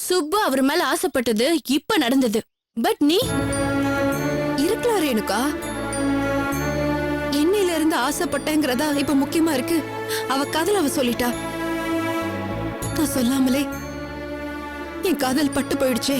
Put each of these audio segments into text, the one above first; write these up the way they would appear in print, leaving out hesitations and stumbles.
சுப்பு அவர் மேல ஆசைப்பட்டது இப்ப நடந்தது. பட் நீ இருக்கலாம் ரேணுகா. என்னையில இருந்து ஆசைப்பட்டேங்கிறதா இப்ப முக்கியமா இருக்கு. அவ காதல் அவ சொல்லிட்டா. நான் சொல்லாமலே என் காதல் பட்டு போயிடுச்சே.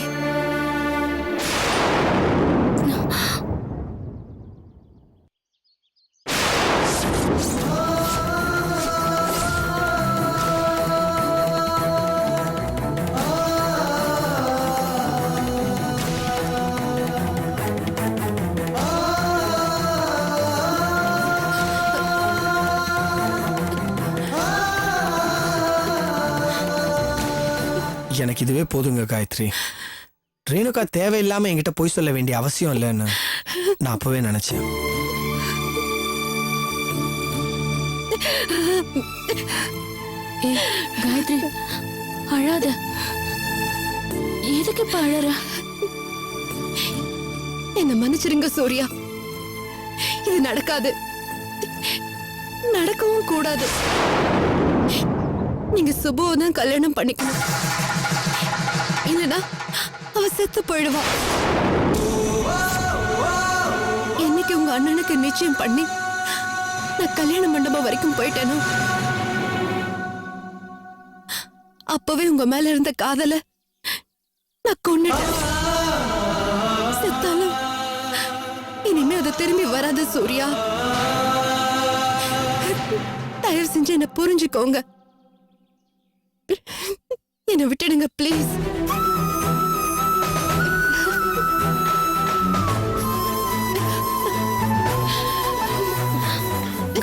எனக்கு இதுவே போதுங்க காயத்ரி. ரேணுகா தேவையில்லாம என்கிட்ட பொய் சொல்ல வேண்டிய அவசியம் இல்லைன்னு நான் அப்பவே நினைச்சேன். காயத்ரி அழாத. எதுக்கு இப்ப அழற? என்ன மன்னிச்சிருங்க சூர்யா. இது நடக்காது, நடக்கவும் கூடாது. நீங்க சுபுவை தான் கல்யாணம் பண்ணிக்கணும். இல்லனா அவ செத்து போயிடுவா. என்னைக்கு உங்க அண்ணனுக்கு நிச்சயம் பண்ணி நான் கல்யாண மண்டபம் வரைக்கும் போயிட்டேனோ அப்பவே உங்க மேல இருந்த காதல நான் கொன்னுட்டேன். செத்தாலும் இனிமே அது திரும்பி வராது சூர்யா. தயவு செஞ்சு என்ன புரிஞ்சுக்கோங்க. என்ன விட்டுடுங்க ப்ளீஸ்.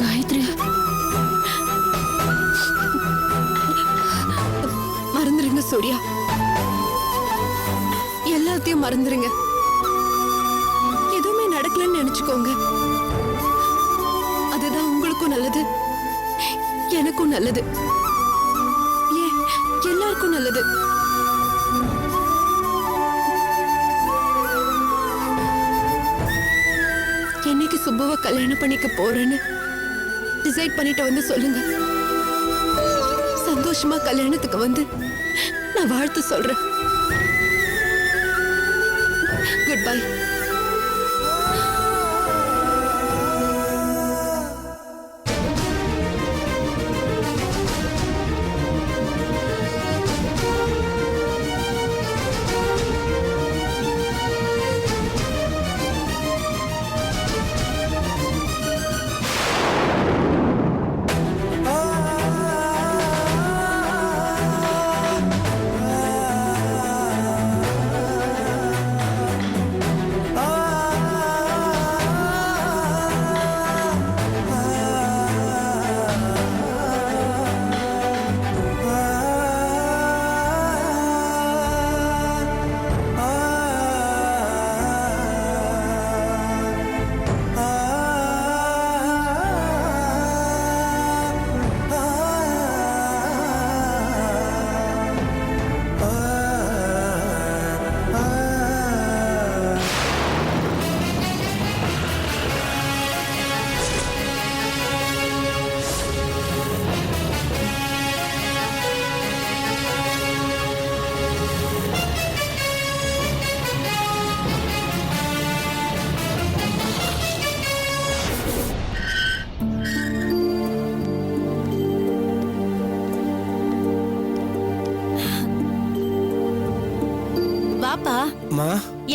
காயத்ரி மறந்துருங்க சூர்யா. எல்லாத்தையும் மறந்துருங்க. எதுவுமே நடக்கலன்னு நினைச்சுக்கோங்க. அதுதான் உங்களுக்கும் நல்லது, எனக்கும் நல்லது, எல்லாருக்கும் நல்லது. என்னைக்கு சுப்புவை கல்யாணம் பண்ணிக்க போறேன்னு டிசைட் பண்ணிட்டு வந்து சொல்லுங்க. சந்தோஷமா கல்யாணத்துக்கு வந்து நான் வாழ்த்து சொல்றேன். Good bye.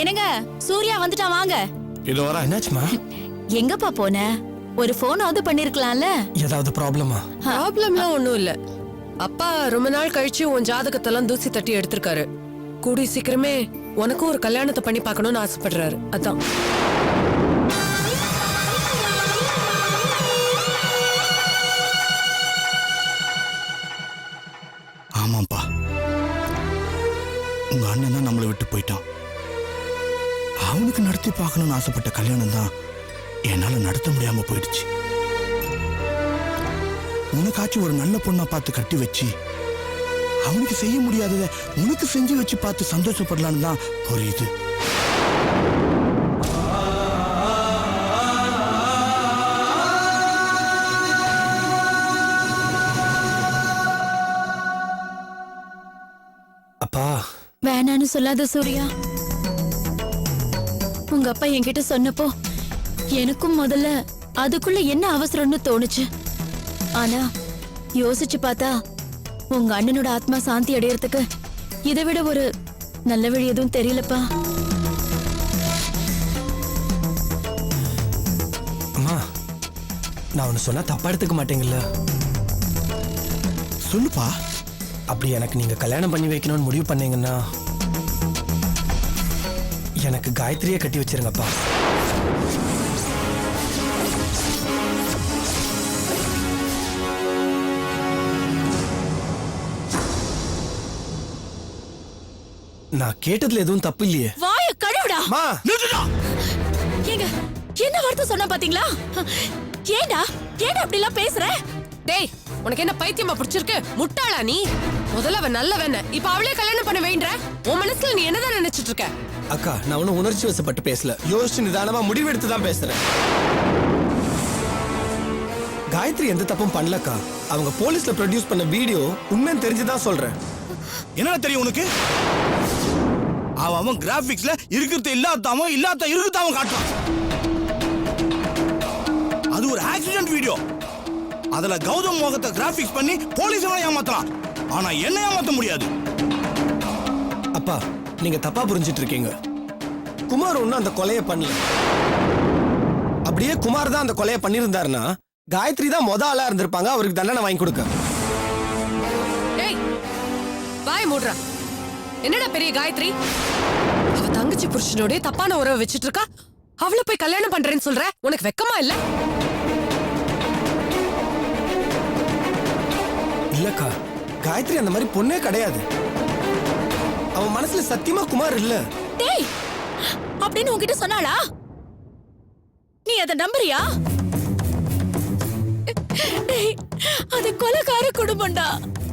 என்னங்க சூர்யா வந்துட்டான், வாங்க. இதோ வர. என்னாச்சுமா? எங்கப்பா போன? ஒரு போனாவது பண்ணிருக்கலாம்ல. ஏதாவது ப்ராப்ளமா? ப்ராப்ளம்லாம் ஒண்ணும் இல்ல. அப்பா ரொம்ப நாள் கழிச்சு உன் ஜாதகத்தெல்லாம் தூசி தட்டி எடுத்திருக்காரு. கூடி சீக்கிரமே உனக்கும் ஒரு கல்யாணத்தை பண்ணி பார்க்கணும்னு ஆசைப்படுறாரு. அதான். ஆமாப்பா, உங்க அண்ணன் தான் நம்மளை விட்டு போயிட்டான். அவனுக்கு நடத்தி பார்க்கணும்னு ஆசைப்பட்ட கல்யாணம் தான் என்னால நடத்த முடியாம போயிடுச்சு. உனக்காச்சும் ஒரு நல்ல பொண்ணா பார்த்து கட்டி வச்சு அவனுக்கு செய்ய முடியாததை உனக்கு செஞ்சு வச்சு பார்த்து சந்தோஷப்படலான்னு தான் புரியுது. அப்பா, வேணான்னு சொல்லாத சூர்யா. உங்க அப்பா என்கிட்ட சொன்னப்போ எனக்கும் முதல்ல அதுக்குள்ள என்ன அவசரம்னு தோணுச்சு. ஆனா யோசிச்சு பார்த்தா உங்க அண்ணனோட ஆத்மா சாந்தி அடையறதுக்கு இதை விட ஒரு நல்ல வழி எதுவும் தெரியலப்பா. அம்மா, நான் ஒன்னு சொன்னா தப்பா எடுத்துக்க மாட்டேங்கல்ல? சொல்லுப்பா. அப்படி எனக்கு நீங்க கல்யாணம் பண்ணி வைக்கணும்னு முடிவு பண்ணீங்கன்னா எனக்கு காயத்ரியே கட்டி வச்சிருங்கப்பா. நான் கேட்டதுல எதுவும் தப்பு இல்லையே. வாய கழுவுடா. அம்மா, நிறுத்துடா. ஏங்க என்ன வார்த்தை சொன்னா பாத்தீங்களா? ஏண்டா ஏண்டா அப்படி எல்லாம் பேசுற? டேய், உனக்கு என்ன பைத்தியமா பிடிச்சிருக்கு? முட்டாளா நீ? முதல்ல அவன் நல்லவன், இப்ப அவளே கல்யாணம் பண்ண வேண்ட. உன் மனசுல நீ என்னதான் நினைச்சிட்டு இருக்க? அக்கா, நான் ஒன்னும் உணர்ச்சி வசப்பட்டு பேசல. யோசிச்சு நிதானமா முடிவெடுத்து தான் பேசுறேன். காயத்ரி எந்த தப்பும் பண்ணலக்கா. அவங்க போலீஸ்ல ப்ரொடியூஸ் பண்ண வீடியோ உண்மைன்னு தெரிஞ்சுதான் சொல்றேன். என்ன தெரியும் உனக்கு? அவன் கிராபிக்ஸ்ல இருக்கிறது இல்லாதவன் இல்லாத இருக்குதாவன் காட்டுறான். அது ஒரு ஆக்சிடென்ட் வீடியோ. அதுல கௌதம் மோகத்தை கிராபிக்ஸ் பண்ணி போலீஸ் ஏமாத்தலாம். ஆனா என்ன ஏமாத்த முடியாது. அப்பா, நீங்க தப்பா புரிஞ்சிட்டு இருக்கீங்க. குமார் ஒன்னும் அந்த கொலையை பண்ணல. அப்படியே குமார் தான் அந்த கொலையை பண்ணிருந்தாருன்னா காயத்ரி தான் மொத ஆளா இருந்திருப்பாங்க அவருக்கு தண்டனை வாங்கி கொடுக்க. டேய், வாய் மூடுறா. என்னடா பெரிய காயத்ரி? அவ தங்கச்சி புருஷனோட தப்பான உறவை வச்சிட்டு இருக்கா. அவளை போய் கல்யாணம் பண்றேன்னு சொல்ற? உனக்கு வெக்கமா இல்ல? இல்லக்கா, காயத்ரி அந்த மாதிரி பொண்ணே கிடையாது. அவன் மனசுல சத்தியமா குமார் இல்ல. டேய், அப்படின்னு உன்கிட்ட சொன்னாளா? நீ அதை நம்புறியா? டேய், அது கொலைகார குடும்பம்டா.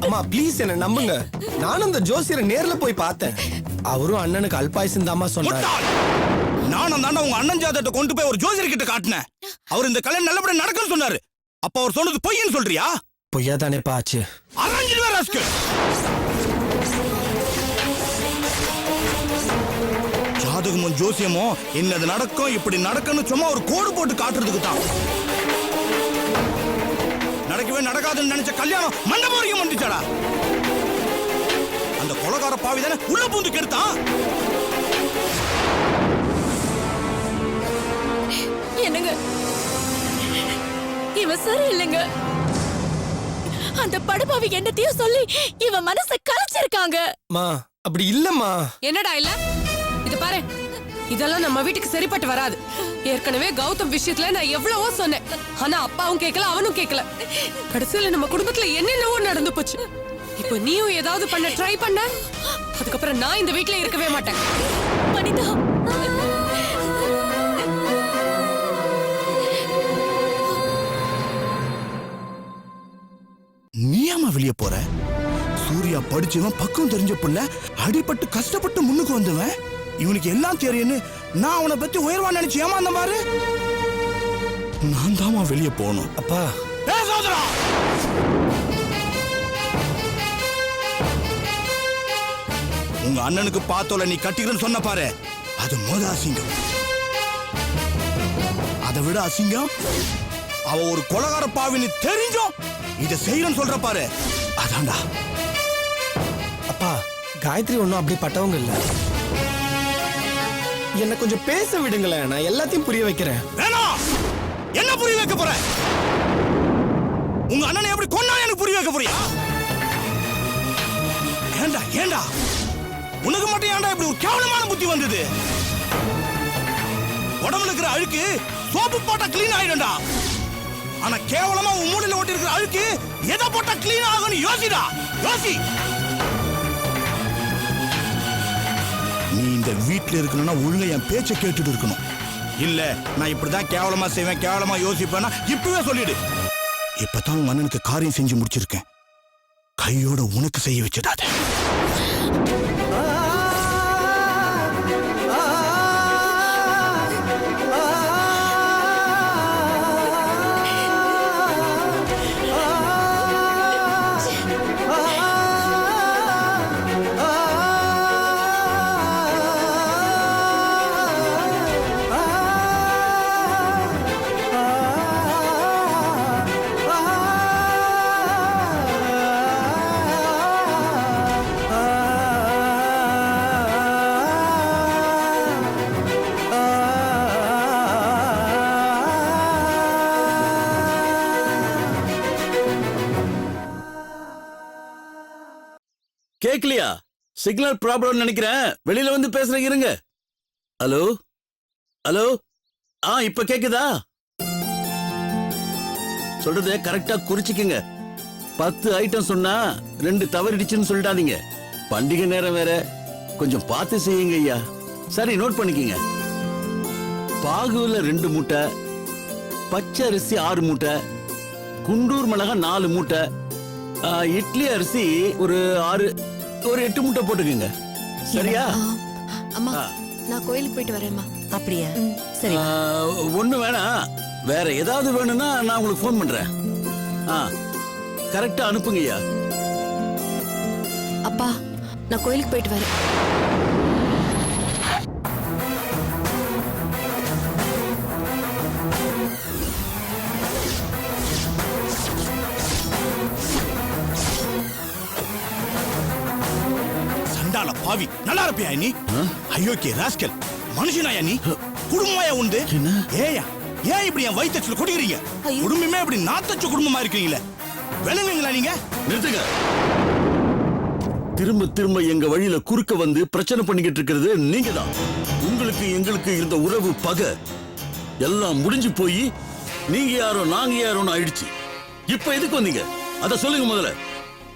அம்மா ப்ளீஸ் என்ன நம்புங்க. நானும் அந்த ஜோசியரை நேர்ல போய் பார்த்தேன். அவரும் அண்ணனுக்கு அல்பாயுசம் தாமா சொன்னார். நானும் தாண்டா உங்க அண்ணன் ஜாதகத்தை கொண்டு போய் ஒரு ஜோசியர் கிட்ட காட்டினேன். அவர் இந்த கல்யாணம் நல்லபடியா நடக்கும்னு சொன்னாரு. அப்ப அவர் சொன்னது பொய்ன்னு சொல்றியா? பொய்யா தானே பாச்சு. அரஞ்சிடுவே ராஸ்கல். ஜாதகமும் ஜோசியமும் என்னது நடக்கும் இப்படி நடக்கும்னு சும்மா ஒரு கோடு போட்டு காட்டுறதுக்கு தான். நடக்கவே நடக்காதுன்னு நினைச்ச கல்யாணம் மண்டபம் வரைக்கும் வந்துச்சாடா. அந்த கொலகார பாவி தானே உள்ள பூந்து கெடுத்தான். என்னங்க, இவன் சரி இல்லைங்க. அந்த படுபாவி என்னத்தையும் சொல்லி இவன் மனசை கலைச்சிருக்காங்க. மா, அப்படி இல்லம்மா. என்னடா இல்ல? இது பாரு, இதெல்லாம் நம்ம வீட்டுக்கு சரிப்பட்டு வராது. ஏற்கனவே கௌதம் விஷயத்துல நான் எவ்வளவோ சொன்னேன். ஆனா அப்பாவும் கேட்கல, அவனும் கேட்கல. கடைசியில நம்ம குடும்பத்துல என்னென்னவோ நடந்து போச்சு. இப்போ நீயும் ஏதாவது பண்ண ட்ரை பண்ண, அதுக்கப்புறம் நான் இந்த வீட்ல இருக்கவே மாட்டேன். வனிதா, நீயாமா வெளியே போற? சூர்யா படிச்சவன், பக்கம் தெரிஞ்ச புள்ள, அடிபட்டு கஷ்டப்பட்டு முன்னுக்கு வந்தவன். இவனுக்கு எல்லாம் தெரியும்னு நான் அவனை பத்தி உயர்வா நினைச்சு ஏமாந்த பாரு. நான் தாமா வெளியே போகணும். அப்பா, சோதரா, உங்க அண்ணனுக்கு பார்த்தோல நீ கட்டிக்கிறன்னு சொன்ன பாரு, அது மோத அசிங்கம். அதை விட அசிங்கம் அவ ஒரு கொலகார பாவின்னு தெரிஞ்சும் இதை செய்யறன்னு சொல்ற பாரு, அதான்டா. அப்பா, காயத்ரி ஒன்னும் அப்படி பட்டவங்க இல்ல. என்ன கொஞ்சம் பேச விடுங்களேன், நான் எல்லாத்தையும் புரிய வைக்கிறேன். வேணாம். என்ன புரிய வைக்க போற? உங்க அண்ணனை எப்படி கொன்னா எனக்கு புரிய வைக்க போறியா? ஏண்டா ஏண்டா உனக்கு மட்டும் ஏண்டா இப்படி ஒரு கேவலமான புத்தி வந்தது? உடம்புல இருக்கிற அழுக்கு சோப்பு போட்டா கிளீன் ஆயிடும்டா. ஆனா கேவலமா உன் மூளையில ஓட்டி இருக்கிற அழுக்கு எதை போட்டா கிளீன் ஆகும்னு யோசிடா, யோசி. நீ இந்த வீட்டுல இருக்கணும்னா ஒழுங்கா என் பேச்சை கேட்டுட்டு இருக்கணும். இல்ல நான் இப்படிதான் கேவலமா செய்வேன், கேவலமா யோசிப்பேன்னா இப்பவே சொல்லிடு. இப்பதான் உன் அண்ணனுக்கு காரியம் செஞ்சு முடிச்சிருக்கேன். கையோட உனக்கு செய்ய வச்சிடாத. கேக்கலையா? சிக்னல் ப்ராப்ளம் நினைக்கிறேன். வெளியில வந்து பேசுறேன், இருங்க. ஹலோ ஹலோ, இப்ப கேக்குதா? சொல்றத கரெக்டா குறிச்சுக்குங்க. 10 ஐட்டம் சொன்னா 2 தவறிடுச்சுன்னு சொல்லிட்டாதீங்க. பண்டிகை நேரம் வேற, கொஞ்சம் பார்த்து செய்யுங்க ஐயா. சரி, நோட் பண்ணிக்கங்க. பாகுல 2 மூட்டை, பச்சை அரிசி 6 மூட்டை, குண்டூர் மிளகா 4 மூட்டை, இட்லி அரிசி ஒரு 8 மூட்டை போட்டுக்கோங்க. சரியா? அம்மா நான் கோயிலுக்கு போயிட்டு வரேம்மா. அப்படியா? சரி. ஒண்ணு வேணாம், வேற ஏதாவது வேணும்னா நான் உங்களுக்கு ஃபோன் பண்றேன். கரெக்டா அனுப்புங்கய்யா. அப்பா நான் கோயிலுக்கு போயிட்டு வரேன். சண்டால பாவி, நல்லா இருப்பியா நீ? ஐயோக்கே ராஸ்கல், மனுஷனாயா நீ? குடும்பமாயா உண்டு? ஏயா ஏன் இப்படி என் வயிற்றுல குடிக்கிறீங்க? குடும்பமே இப்படி நாத்தச்ச குடும்பமா இருக்கீங்களே, விளங்குங்களா நீங்க? நிறுத்துங்க. திரும்ப திரும்ப எங்க வழியில குறுக்க வந்து பிரச்சனை பண்ணிக்கிட்டு இருக்கிறது நீங்க தான். உங்களுக்கு எங்களுக்கு இருந்த உறவு பகை எல்லாம் முடிஞ்சு போய் நீங்க யாரோ நாங்க யாரோன்னு ஆயிடுச்சு. இப்ப எதுக்கு வந்தீங்க அத சொல்லுங்க முதல்ல.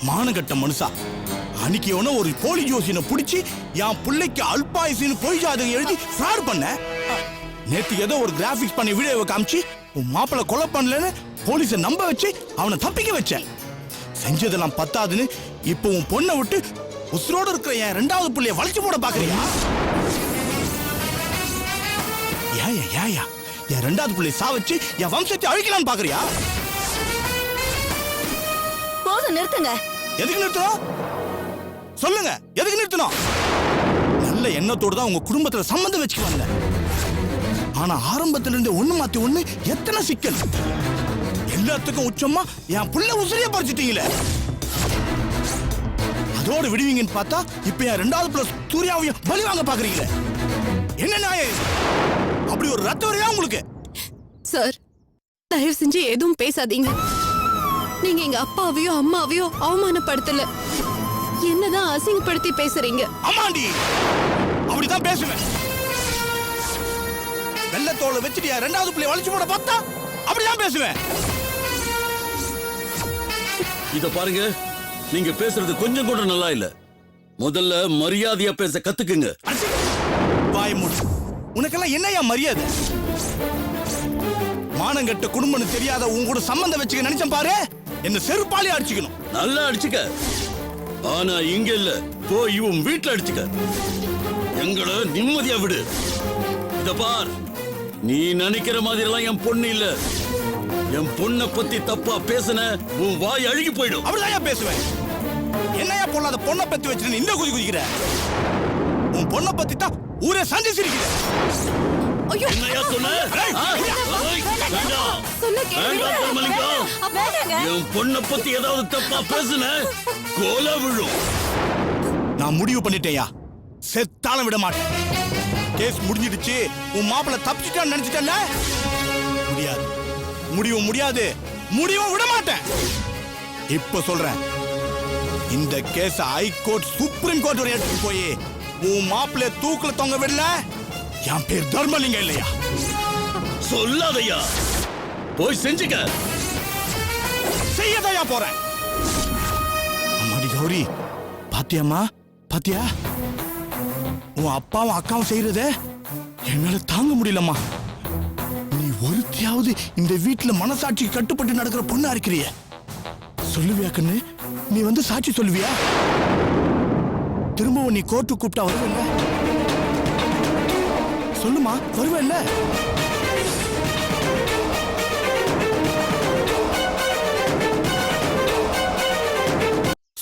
மானகட்ட மனுஷா, அன்னைக்கு எவனோ ஒரு போலி ஜோசியனை பிடிச்சி என் பிள்ளைக்கு அல்பாயுசின்னு பொய் ஜாதகம் எழுதி ஃப்ராட் பண்ண. நேத்து ஏதோ ஒரு கிராபிக்ஸ் பண்ணி வீடியோவை காமிச்சு உன் மாப்பிள்ள கொலை பண்ணலன்னு போலீஸை நம்ப வச்சு அவனை தப்பிக்க வச்சேன். செஞ்சதெல்லாம் பத்தாதுன்னு இப்போ உன் பொண்ணை விட்டு உசுரோட இருக்கிற என் 2வது பிள்ளைய வளைச்சு போட பாக்குறியா? ஏயா என் 2வது பிள்ளைய சாவச்சு என் வம்சத்தை அழிக்கலான்னு பாக்குறியா? போதும், நிறுத்துங்க. எதுக்கு நிறுத்தணும்? சொல்லுங்க, எதுக்கு நிறுத்தணும்? நல்ல எண்ணத்தோடு தான் உங்க குடும்பத்துல சம்பந்தம் வச்சுக்க வந்தேன். ஆனா ஆரம்பத்துல இருந்து ஒண்ணு மாத்தி ஒண்ணு எத்தனை சிக்கல். எல்லாத்துக்கும் உச்சமா என் புள்ள உசிரியா பறிச்சிட்டீங்களே. அதோட விடுவீங்கன்னு பார்த்தா இப்ப என் 2வது பிளஸ் சூர்யாவையும் பலி வாங்க பாக்குறீங்களே. என்ன நியாயம்? அப்படி ஒரு ரத்த வரையா உங்களுக்கு? சார் தயவு செஞ்சு எதுவும் பேசாதீங்க. நீங்க எங்க அப்பாவையோ அம்மாவையோ அவமானப்படுத்தல, என்னதான் அசிங்கப்படுத்தி பேசுறீங்க. ஆமாண்டி, அப்படிதான் பேசுவேன். வெள்ளத்தோலை வச்சுட்டு 2வது பிள்ளை வளைச்சு போட பார்த்தா அப்படிதான் பேசுவேன். இத பாருங்க, நீங்க பேசுறது கொஞ்சம் கூட நல்லா இல்ல. முதல்ல மரியாதையா பேச கத்துக்குங்க. வாய் மூடு. உனக்கெல்லாம் என்னையா மரியாதை? மானங்கட்ட குடும்பம்னு தெரியாத உன் கூட சம்பந்தம் வச்சுக்க நினைச்சேன் பாரு, என்ன செருப்பாலே அடிச்சுக்கணும். நல்லா அடிச்சுக்க, ஆனா இங்க இல்ல, போய் இவன் வீட்டுல அடிச்சுக்க. எங்களை நிம்மதியா விடு. இத பார், நீ நினைக்கிற மாதிரி எல்லாம் என் பொண்ணு இல்ல. என் பொண்ணை பத்தி தப்பா பேசுன உன் வாய் அழுகி போயிடும். அப்படிதான் பேசுவேன். என்னையா பொண்ணாத பொண்ணை பத்தி வச்சுட்டு இந்த குதி குதிக்கிற? உன் பொண்ணை பத்தி தான் ஊரே சந்தி சிரிக்கிற. என்னையா சொன்ன? என் பொண்ணை பத்தி ஏதாவது தப்பா பேசுன கோல விழும். நான் முடிவு பண்ணிட்டேயா, செத்தாலும் விட மாட்டேன். கேஸ் முடிஞ்சிடுச்சு, உன் மாப்பிள்ள தப்பிச்சிட்டான்னு நினைச்சிட்டல. முடியாது, முடியாது, முடிவும் விட மாட்டேன். இப்ப சொல்றேன், இந்த கேஸ் ஹைகோர்ட் சுப்ரீம் கோர்ட் வரை எடுத்துட்டு போய் உன் மாப்பிள்ள தூக்குல தொங்க விடல, என் பேர் தர்மலிங்கம் இல்லையா? சொல்லாதையா, போய் செஞ்சுக்க. செய்யதையா போறேன். அம்மாடி கௌரி, பாத்தியாமா? பாத்தியா உன் அப்பாவும் அக்காவும் செய்யறத என்னால தாங்க முடியலம்மா. நீ ஒருத்தையாவது இந்த வீட்டுல மனசாட்சிக்கு கட்டுப்பட்டு நடக்கிற பொண்ணா இருக்கிறிய. சொல்லுவியா கண்ணு? நீ வந்து சாட்சி சொல்லுவியா? திரும்பவும் நீ கோர்ட்டு கூப்பிட்டா வருவல்ல? சொல்லுமா, வருவல்ல?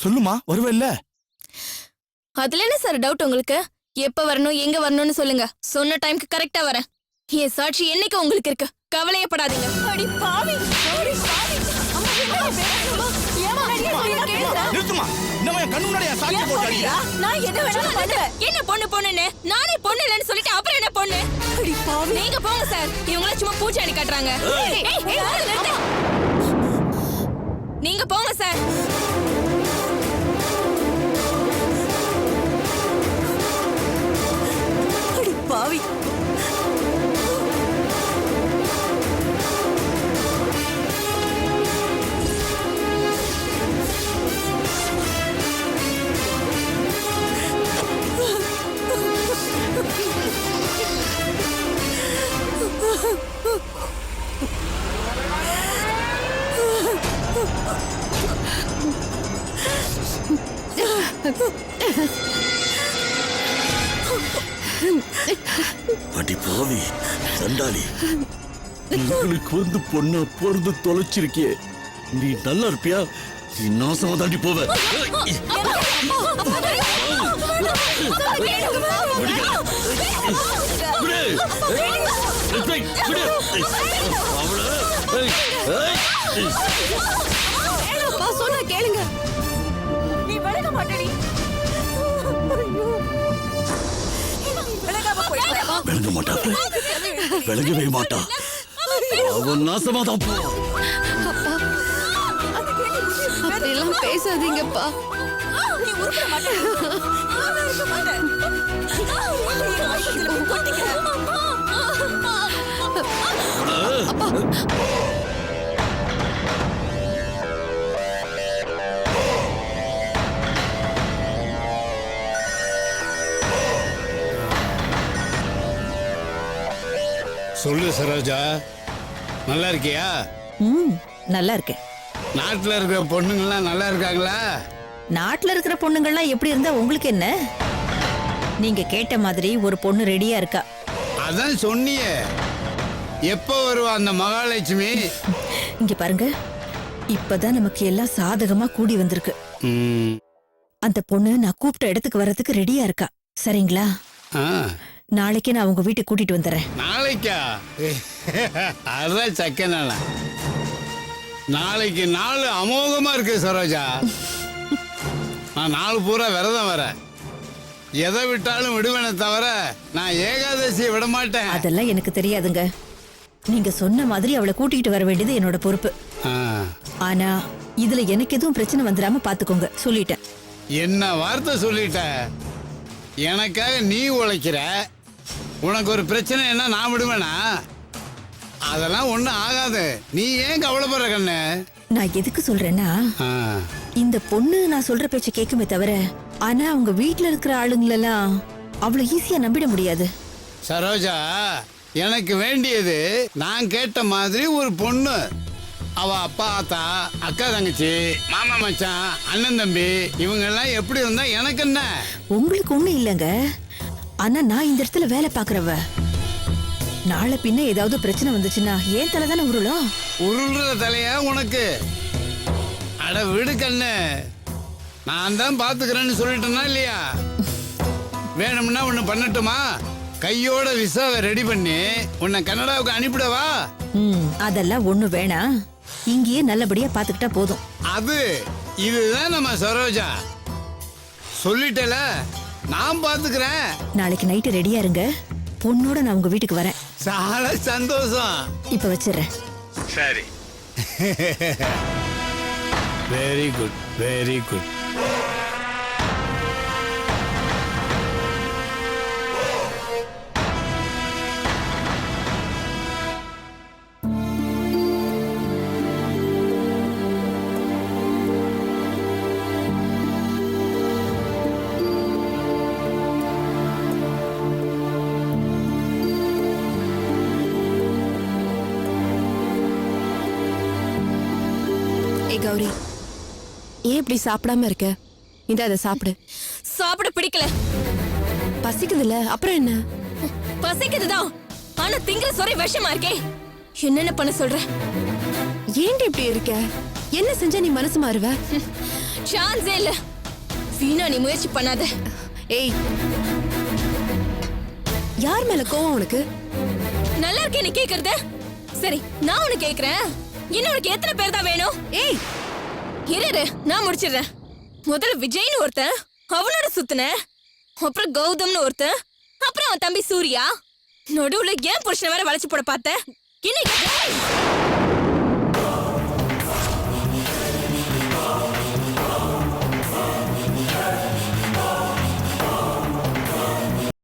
சொல்லுமா, வருவல்ல? அதுல என்ன சார் டவுட் உங்களுக்கு? எப்ப வரணும், எங்க வரணும்னு சொல்லுங்க, சொன்ன டைம்க்கு கரெக்டா வரேன். என் சாட்சி என்னைக்கு உங்களுக்கு இருக்கு, கவலையப்படாதீங்க. அடி பாவி, அடி பாவி. அம்மா, ஏமா நிறுத்துமா, இன்னமே கண்ணு முன்னாடி சாட்சி போட்டாடியா? நான் என்ன வேணாலும் பண்ணுவேன். என்ன பொண்ணு பொண்ணுன்னு நானே பொண்ணு இல்லன்னு சொல்லிட்டு அப்புறம் என்ன பொண்ணு? அடி பாவி. நீங்க போங்க சார், இவங்கள சும்மா பூச்சாடி காட்டுறாங்க. நீங்க போங்க சார். அடி பாவி சண்டாளி, உங்களுக்கு வந்து பொண்ணா பொறுத்து தொலைச்சிருக்கியே, நீ நல்லா இருப்பியா? நீ நாசமா தாண்டி போவ. சொன்னா கேளுங்க. நீ விலக மாட்டடி. விளங்க மாட்டா, விளங்கவே மாட்டா. அவன் நாசமா தான் போ. அப்படியெல்லாம் பேசாதீங்கப்பா. நீ உருப்பட மாட்டே. சொல்லு சரோஜா, நல்லா இருக்கியா? நல்லா இருக்கேன். நாட்டுல இருக்கிற பொண்ணுங்கள்லாம் நல்லா இருக்காங்களா? நாட்டுல இருக்கிற பொண்ணுங்கள்லாம் எப்படி இருந்தா உங்களுக்கு என்ன? நீங்க கேட்ட மாதிரி ஒரு பொண்ணு ரெடியா இருக்கா. அதான் சொன்னியே, எப்போ வருவா அந்த மகாலட்சுமி? இங்க பாருங்க, இப்பதான் நமக்கு எல்லாம் சாதகமா கூடி வந்திருக்கு. ம், அந்த பொண்ணு நான் கூப்பிட்ட இடத்துக்கு வர்றதுக்கு ரெடியா இருக்கா. சரிங்களா? ஆ, நாளைக்கு நான் உங்க வீட்டுக்கு கூட்டிட்டு வந்துடுறேன். நாளைக்கா? அதான் சக்கனால. நாளைக்கு நாள் அமோகமா இருக்கு சரோஜா. நான் நாள் பூரா விரதம் வரேன். எதை விட்டாலும் விடுவேனே தவிர நான் ஏகாதசியை விட மாட்டேன். அதெல்லாம் எனக்கு தெரியாதுங்க. நீங்க சொன்ன மாதிரி அவளை கூட்டிட்டு வர வேண்டியது என்னோட பொறுப்பு. ஆ, ஆனா இதுல எனக்கு எதுவும் பிரச்சனை வந்துடாம பாத்துக்கோங்க, சொல்லிட்டேன். என்ன வார்த்தை சொல்லிட்ட? எனக்காக நீ உழைக்கிற, உனக்கு ஒரு பிரச்சனை என்ன நான் விடுவேனா? அதெல்லாம் ஒண்ணும் ஆகாது. நீ ஏன் கவலைப்படுற கண்ணு? நான் எதுக்கு சொல்றேன்னா, ஆ, இந்த பொண்ணு நான் சொல்ற பேச்ச கேக்குமே தவிர, ஆனா அவங்க வீட்ல இருக்கிற ஆளுங்களெல்லாம் அவ்வளவு ஈஸியா நம்பிட முடியாது. சரோஜா, எனக்கு வேண்டியது நான் கேட்ட மாதிரி ஒரு பொண்ணு. அவ அப்பா ஆத்தா, அக்கா தங்கச்சி, மாமா மச்சான், அண்ணன் தம்பி இவங்க எல்லாம் எப்படி இருந்தா எனக்கு என்ன? உங்களுக்கு ஒண்ணு இல்லைங்க. ஆனா நான் இந்த இடத்துல வேலை பாக்குறவ. நாளை பின்ன ஏதாவது பிரச்சனை வந்துச்சுன்னா ஏன் தலை தானே உருளும். உருள்ற தலையா உனக்கு? அட விடு கண்ணு, நான் தான் பாத்துக்கிறேன்னு சொல்லிட்டேனா இல்லையா? வேணும்னா ஒண்ணு பண்ணட்டுமா? கையோட விசாவை ரெடி பண்ணி உன்னை கனடாவுக்கு அனுப்பிடவா? அதெல்லாம் ஒண்ணு வேணாம். இங்கேயே நல்லபடியா பாத்துக்கிட்டா போதும். அது இதுதான் நம்ம சரோஜா. சொல்லிட்டல, நான் பாத்துக்கிறேன். நாளைக்கு நைட்டு ரெடியா இருங்க. பொண்ணோட நான் உங்க வீட்டுக்கு வரேன். சால சந்தோஷம். இப்ப வச்சிடுறேன். சரி. Very good, very good. Gauri, ஏன் இப்படி சாப்பிடாம இருக்க? இந்த அதை சாப்பிடு. சாப்பிட பிடிக்கல. பசிக்குதுல, அப்புறம் என்ன? பசிக்குதுதான், ஆனா திங்கிற சொறை விஷமா இருக்கே. என்னென்ன பண்ண சொல்ற? ஏன்டி இப்படி இருக்க? என்ன செஞ்சா நீ மனசு மாறுவ? சான்ஸே இல்ல. வீணா நீ முயற்சி பண்ணாத. ஏய், யார் மேல கோவம் உனக்கு? நல்லா இருக்கே நீ கேக்குறது. சரி, நான் உனக்கு கேக்குறேன். இன்னும் உனக்கு எத்தனை பேர் தான் வேணும்? ஏய், இரு, நான் முடிச்சிடுறேன். முதல்ல விஜய்னு ஒருத்தன், அவனோட சுத்துன. அப்புறம் கௌதம்னு ஒருத்தன், அப்புறம் அவன் தம்பி சூர்யா. நடுவுல ஏன் புருஷனை வேற வளைச்சு போட பார்த்த. இன்னைக்கு